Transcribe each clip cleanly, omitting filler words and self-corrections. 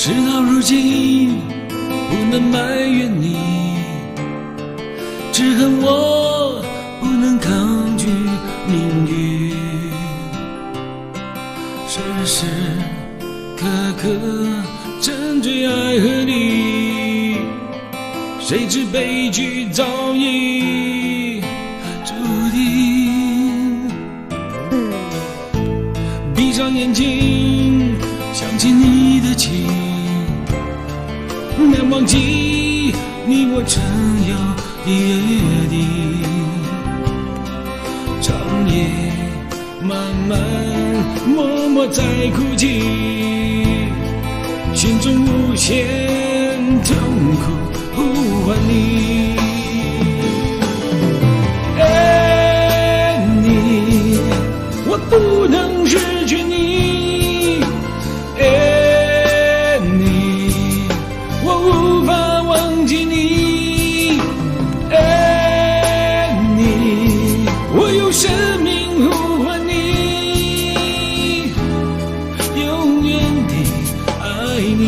事到如今不能埋怨你，只恨我不能抗拒命运，时时刻刻沉醉爱河里，谁知悲剧早已注定。闭上眼睛想起你的情，难忘记你我曾有的约定，长夜漫漫默默在哭泣，心中无限痛苦呼唤你。爱你，我不能失去你，爱你，我无法忘记你，爱你，我用生命呼唤你，永远地爱你。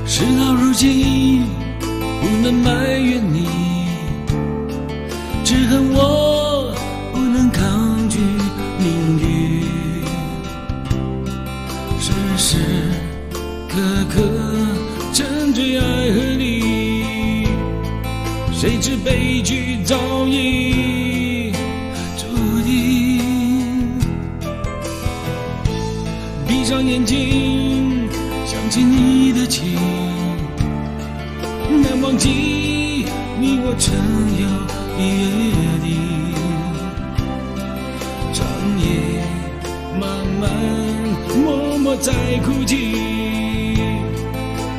事到如今不能埋怨你，只恨我不能抗拒命运，时时刻刻沉醉爱河里，谁知悲剧早已注定。闭上眼睛想起你的情，难忘记你我曾有的约定，长夜漫漫默默在哭泣，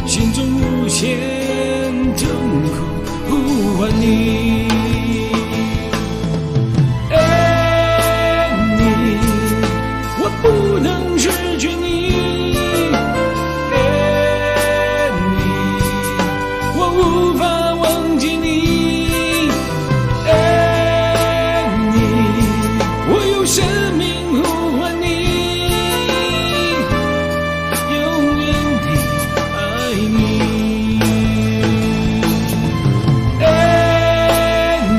心中无限痛苦呼唤你。爱你，我不能失去你，无法忘记你，爱你，我用生命呼唤你，永远地爱你，爱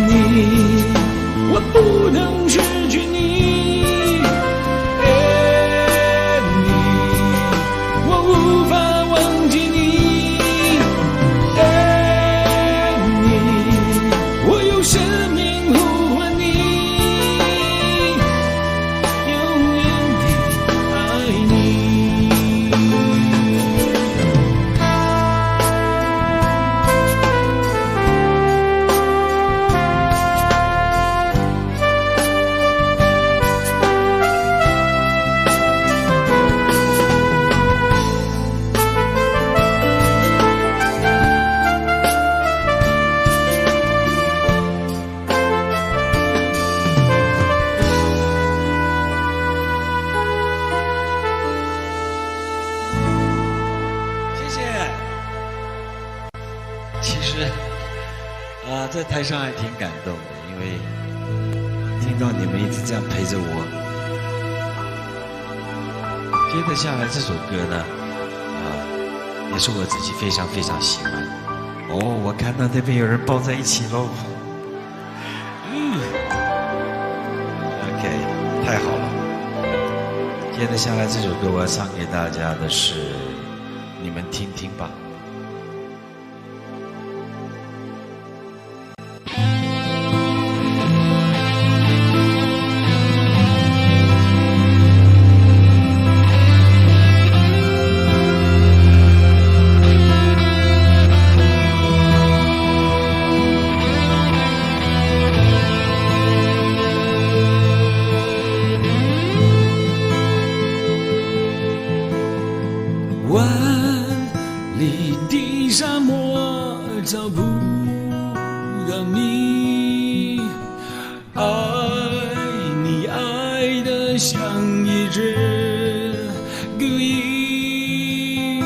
你，我不能失去你，爱你，我无法忘记你，生命呼唤你，永远地爱你。其实，在台上还挺感动的，因为听到你们一直这样陪着我。接着下来这首歌呢，也是我自己非常非常喜欢。哦，我看到那边有人抱在一起喽。OK， 太好了。接着下来这首歌我要唱给大家的是，你们听听吧。万里里的沙漠找不到你，爱你爱得像一只孤鹰，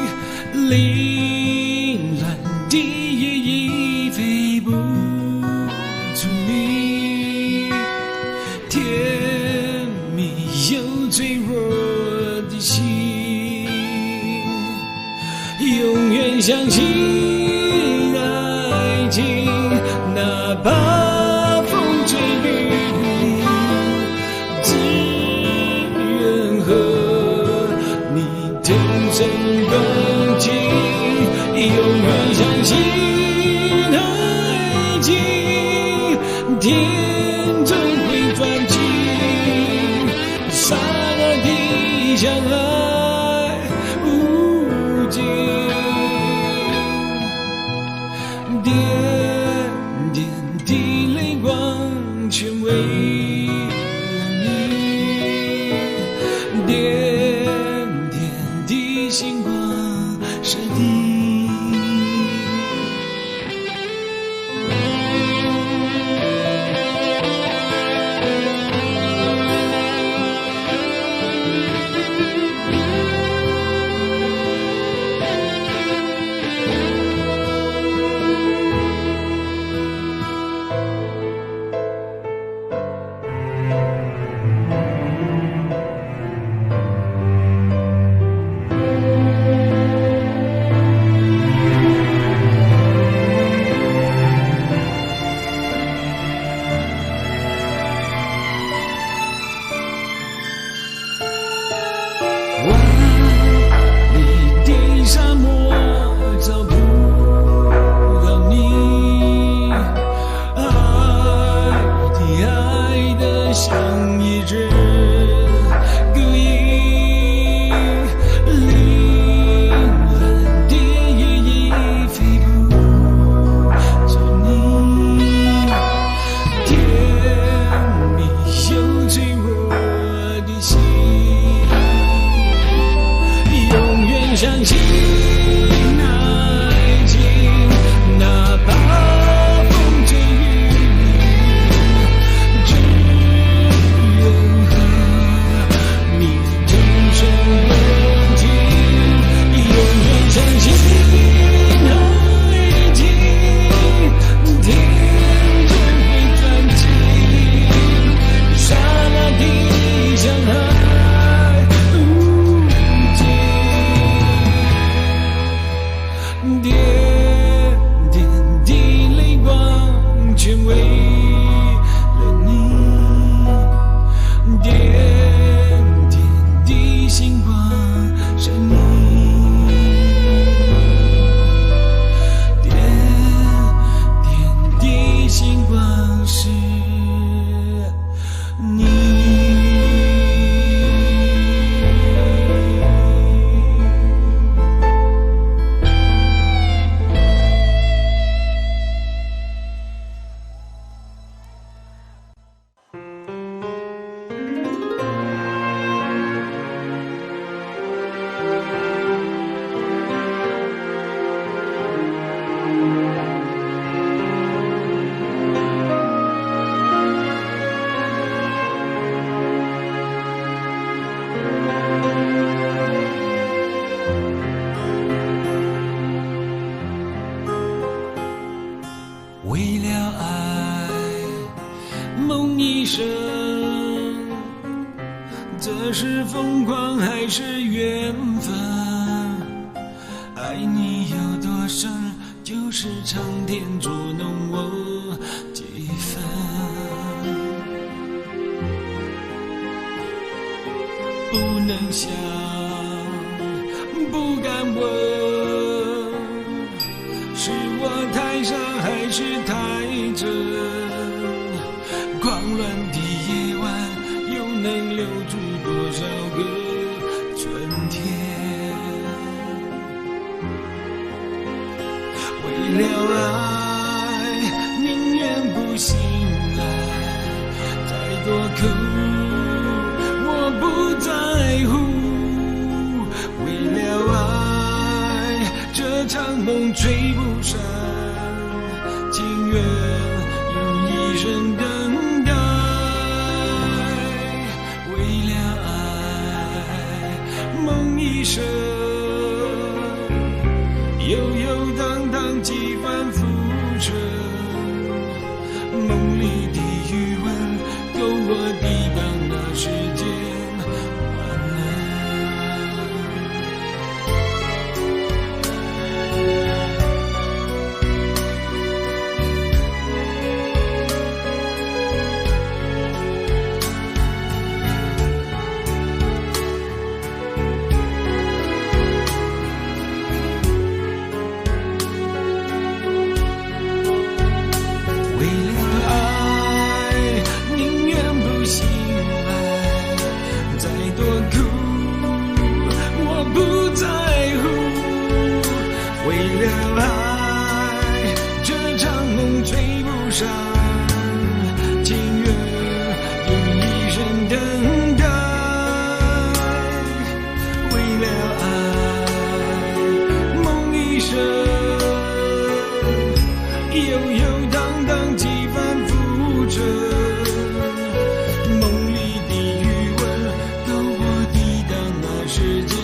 凌乱的羽翼飞不出你，甜蜜又脆弱的心，永远相信爱情，哪怕风吹雨淋，只愿和你同生共情，永远相信爱情，天终会转晴，刹那的相爱无尽，点点的泪光全为了你，点点的星光是你。相信爱情，哪怕风吹雨淋，只愿和你同生共情，永远相信爱情，天终会转晴，刹那的相爱无尽。点点的泪光全为了你，点点的星光是你，点点的星光是你。为了爱梦一生，这是疯狂还是缘分？爱你有多深，就是苍天捉弄我几分。不能想，不敢问，是我太傻还是太真？狂乱的夜晚又能留住多少个春天？为了爱宁愿不醒来，再多苦我不在乎。为了爱这场梦追不上，情愿用一生等待。为了爱，梦一生，悠悠荡荡几番浮沉。梦里的余温，够我抵挡那时间。情愿用一生等待，为了爱，梦一生，悠悠荡荡几番浮沉。梦里的余温，够我抵挡那时间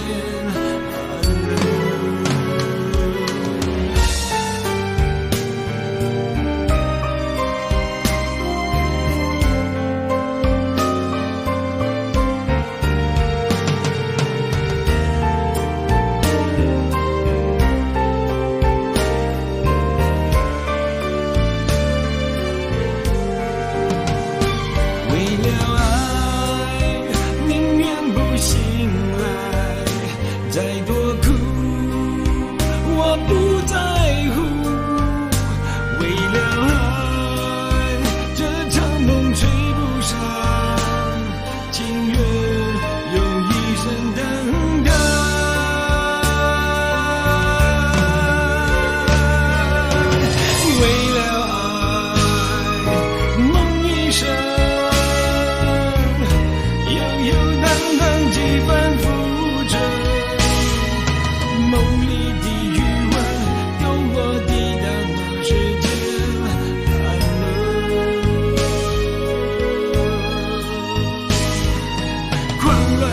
寒冷。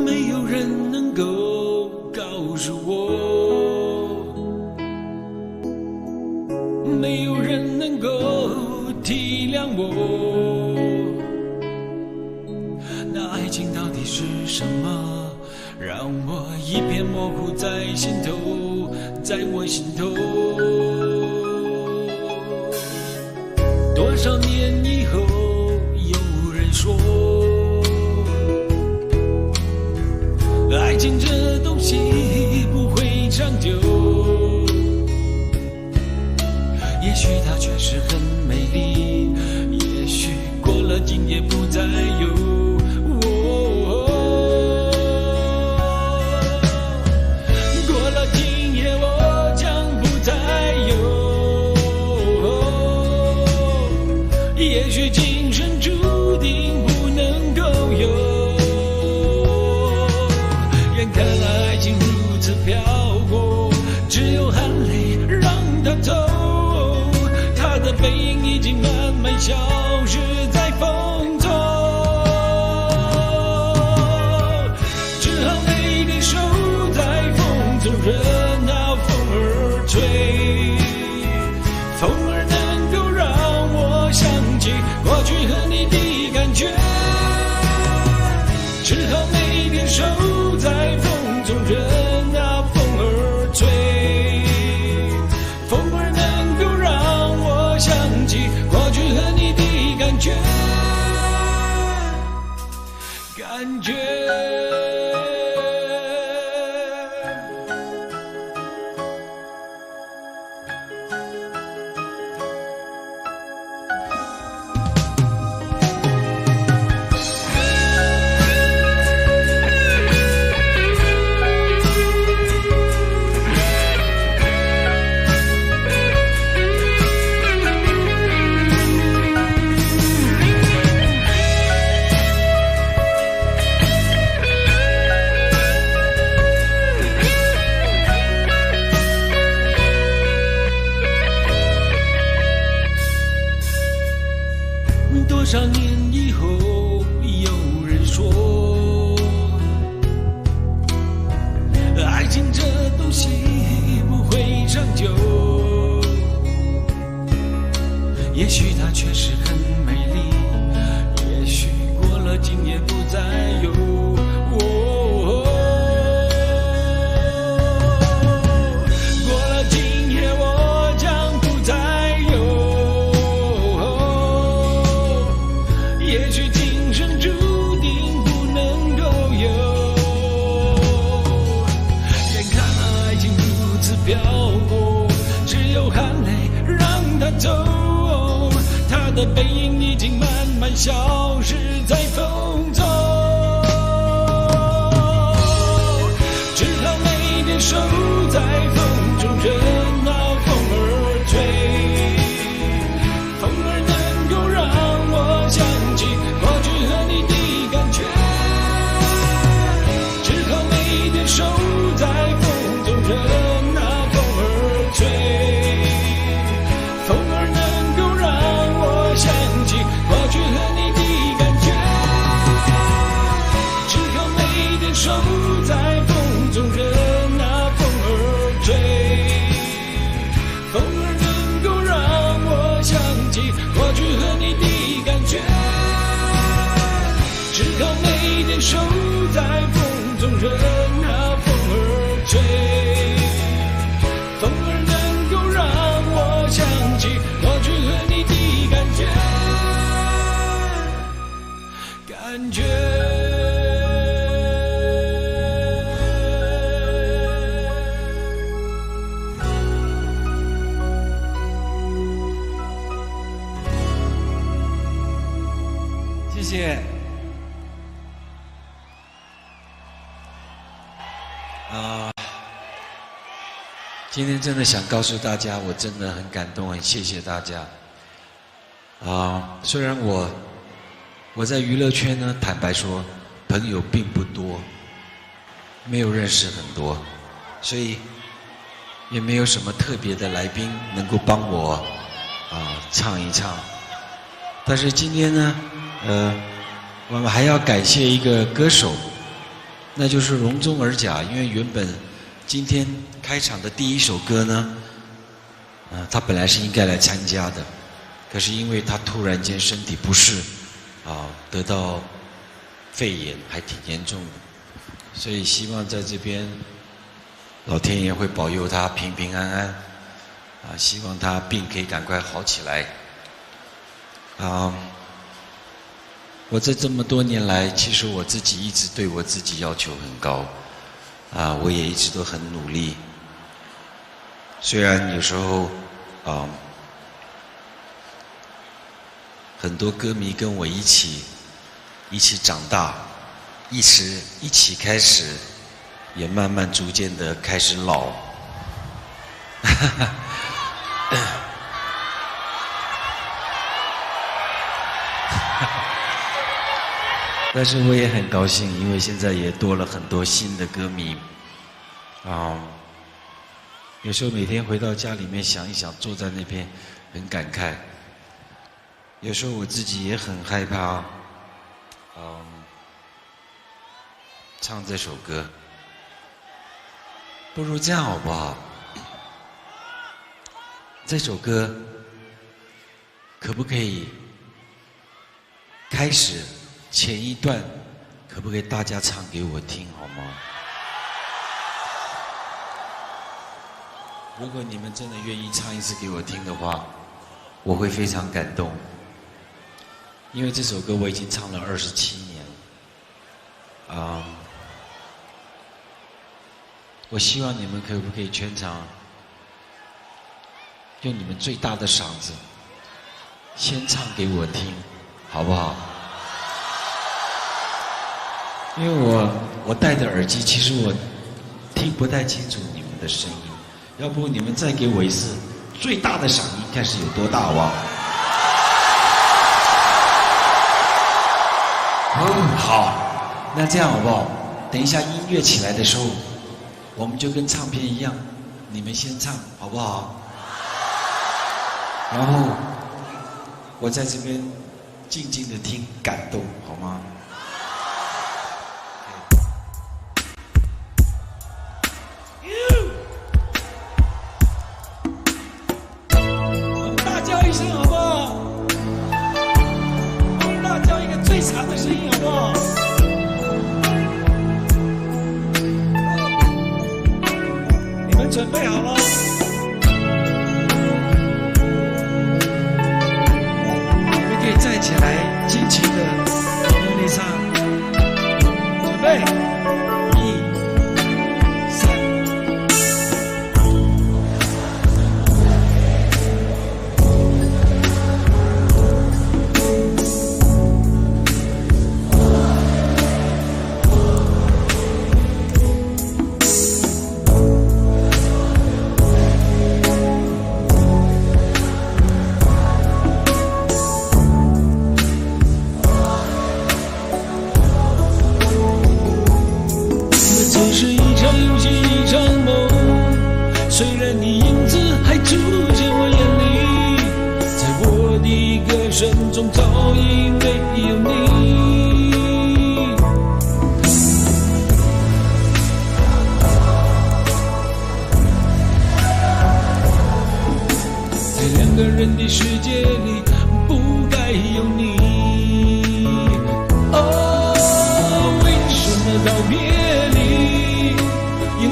没有人能够告诉我，没有人能够体谅我，那爱情到底是什么，让我一片模糊在心头，在我心头。多少年以后，有人说爱情这东西不会长久，也许它确实很美丽，也许过了今夜不再有。过了今夜我将不再有，也许今生注定不能够有。看爱情如此飘过，只有含泪让它走，它的背影已经慢慢消失在风中，只好泪消失在风中，只好每天守在风中，任那风儿吹。风儿能够让我想起过去和你的感觉，只好每天守在风中，任那风儿吹。风儿能够让我想起过去和你的感觉，只好每天守在风中，任那风儿吹。风儿能够让我想起过去和你的感觉，只好每天守在风中，任那风儿吹。风儿能够让我想起过去和你的感觉，感觉。谢谢。今天真的想告诉大家，我真的很感动，很谢谢大家。虽然我在娱乐圈呢，坦白说，朋友并不多，没有认识很多，所以也没有什么特别的来宾能够帮我唱一唱。但是今天呢，我们还要感谢一个歌手，那就是荣宗尔甲，因为原本今天开场的第一首歌呢，他本来是应该来参加的，可是因为他突然间身体不适，得到肺炎，还挺严重的，所以希望在这边老天爷会保佑他平平安安，希望他病可以赶快好起来。我在这么多年来，其实我自己一直对我自己要求很高，我也一直都很努力。虽然有时候，很多歌迷跟我一起长大，一起开始，也慢慢逐渐的开始老。但是我也很高兴，因为现在也多了很多新的歌迷。有时候每天回到家里面想一想，坐在那边很感慨。有时候我自己也很害怕，唱这首歌。不如这样好不好？这首歌可不可以开始前一段，可不可以大家唱给我听好吗？如果你们真的愿意唱一次给我听的话，我会非常感动。因为这首歌我已经唱了27年，我希望你们可不可以全场用你们最大的嗓子先唱给我听，好不好？因为我戴的耳机，其实我听不太清楚你们的声音，要不你们再给我一次最大的嗓音，看是有多大好不好？好，那这样好不好？等一下音乐起来的时候，我们就跟唱片一样，你们先唱好不好？然后我在这边静静的听，感动好吗？大叫一声好不好？我们大叫一个最长的声音好不好？你们准备好了？可以站起来，尽情的用力唱。准备，1、3。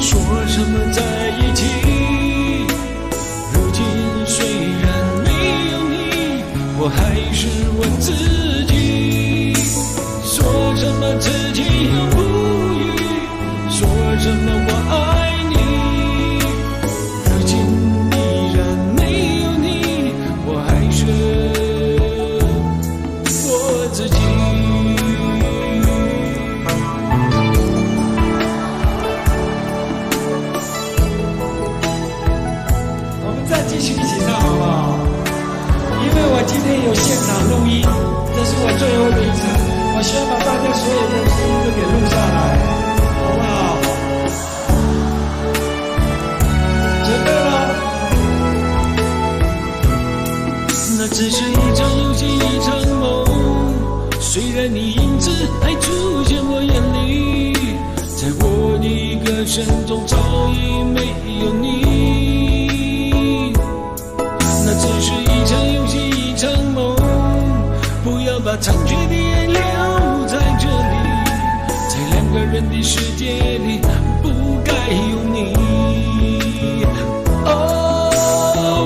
说什么在一起？如今虽然没有你，我还是问自己，说什么此情永不渝，说什么我爱你，如今依然没有你，我还是我自己。继续一起唱好不好？因为我今天有现场录音，这是我最后的一场，我希望把大家所有的声音都给录下来，好不好？准备了。那只是一场游戏，一场梦，虽然你影子还出现我眼里，在我的歌声中早已没有你。那只是一场游戏，一场梦，不要把残缺的爱留在这里，在两个人的世界里不该有你。哦，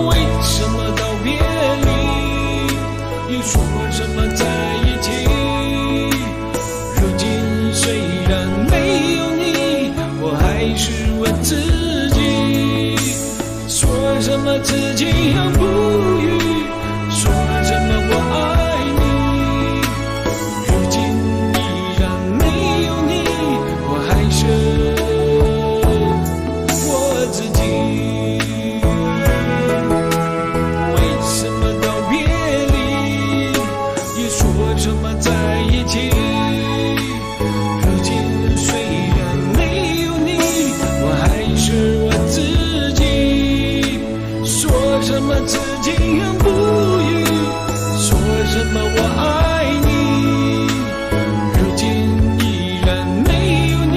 为什么道别离，又说什么在一起？如今虽然没有你，我还是问自己，说什么此情永不渝，说什么我爱你，如今依然没有你，我还是我自己。为什么道别离，也说什么在一起？如今虽然没有你，我还是我自己。说什么此情永不渝，说什么我爱你，如今依然没有你，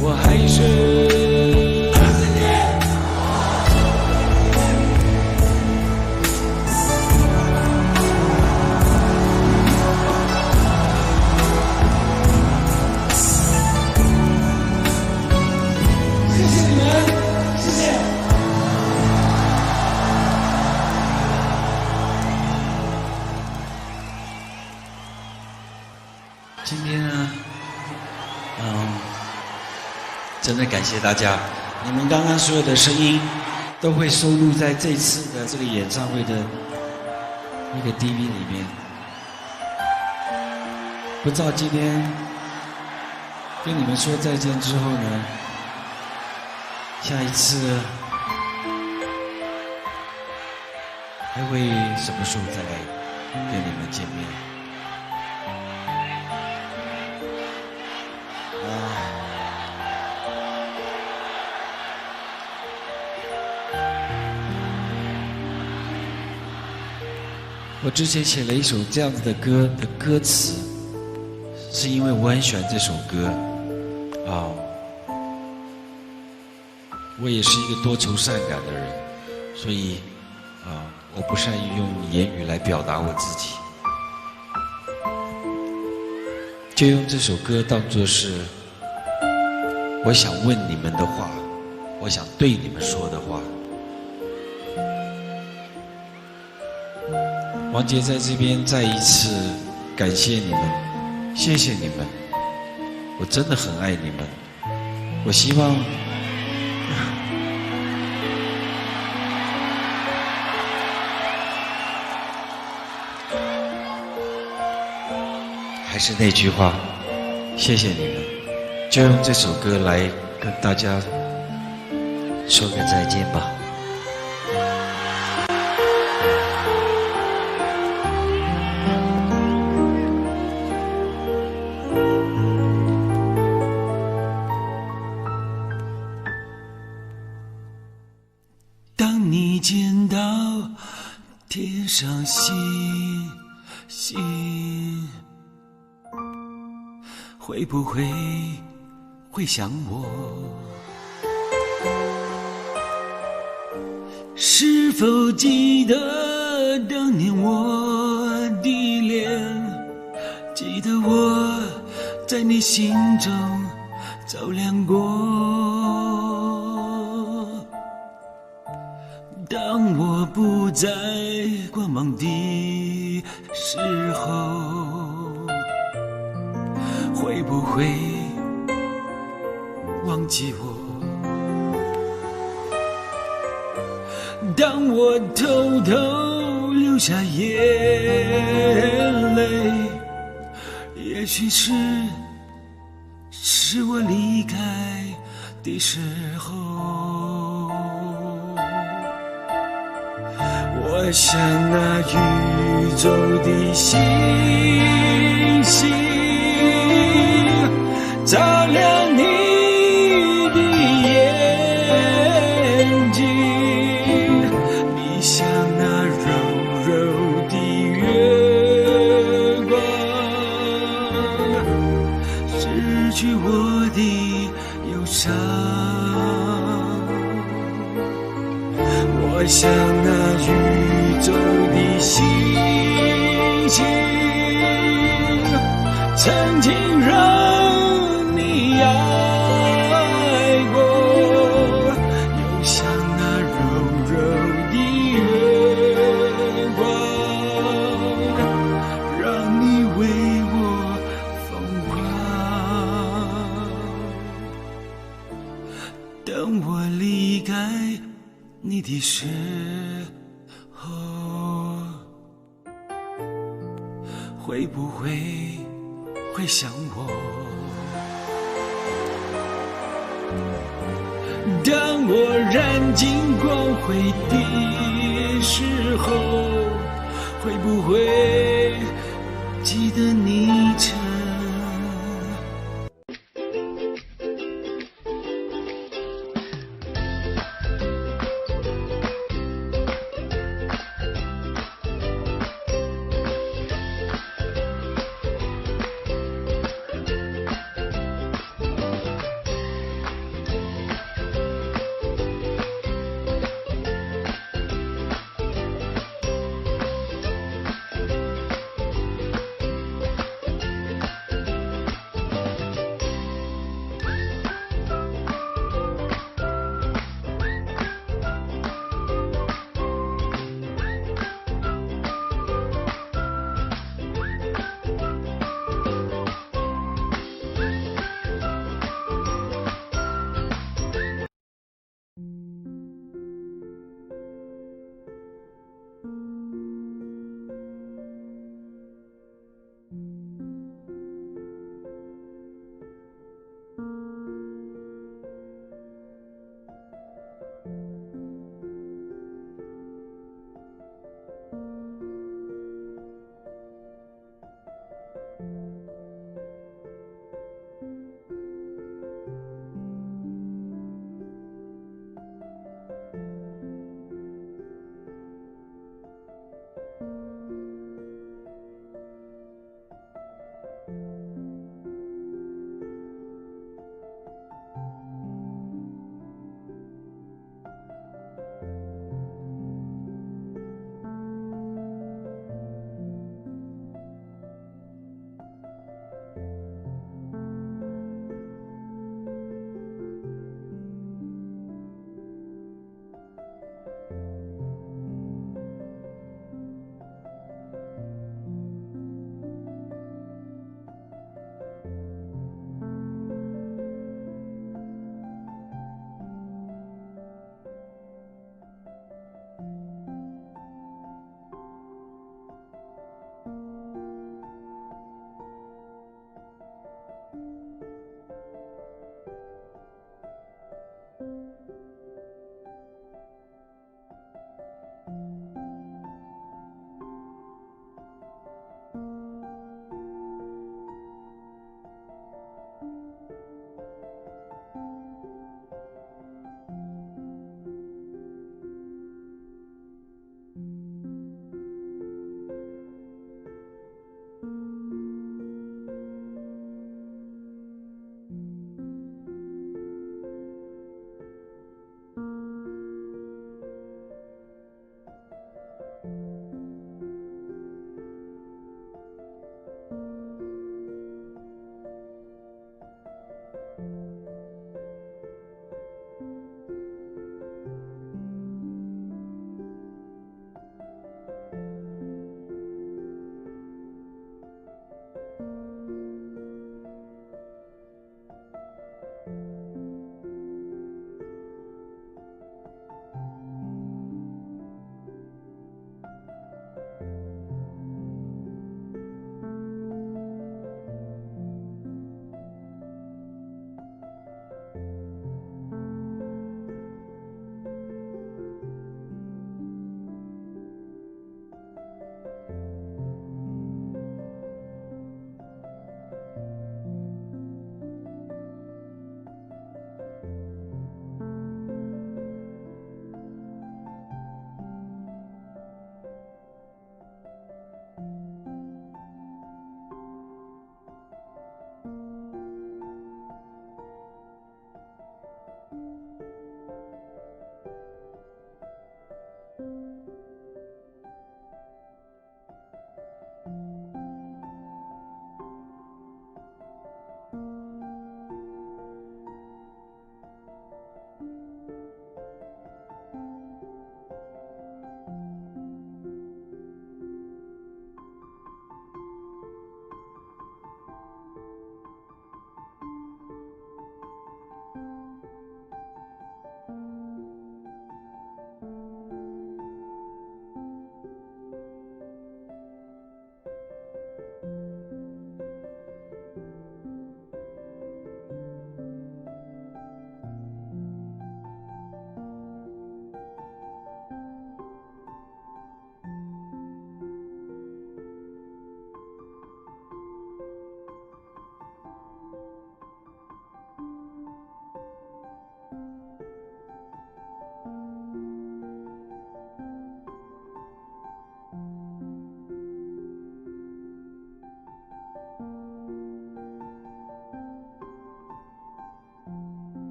我还是谢谢你们，谢谢。今天呢，真的感谢大家，你们刚刚所有的声音都会收录在这次的这个演唱会的那个 DV 里面。不知道今天跟你们说再见之后呢，下一次还会什么时候再来跟你们见面？我之前写了一首这样子的歌的歌词，是因为我很喜欢这首歌啊。我也是一个多愁善感的人，所以我不善于用言语来表达我自己，就用这首歌当作是我想问你们的话，我想对你们说的话。王杰在这边再一次感谢你们，谢谢你们，我真的很爱你们。我希望还是那句话，谢谢你们，就用这首歌来跟大家说个再见吧。当你见到天上星星，会不会想我？是否记得当年我的脸？记得我在你心中照亮过。当我不在光芒的时候，会不会忘记我？当我偷偷流下眼泪，也许是我离开的时候。我像那宇宙的星星，照亮你的眼睛。你像那柔柔的月光，失去我的忧伤。我像那宇宙的星星，曾经让你爱过，又像那柔柔的月光，让你为我疯狂。等我离开你的时候，会不会想我？当我燃尽光辉的时候，会不会记得你曾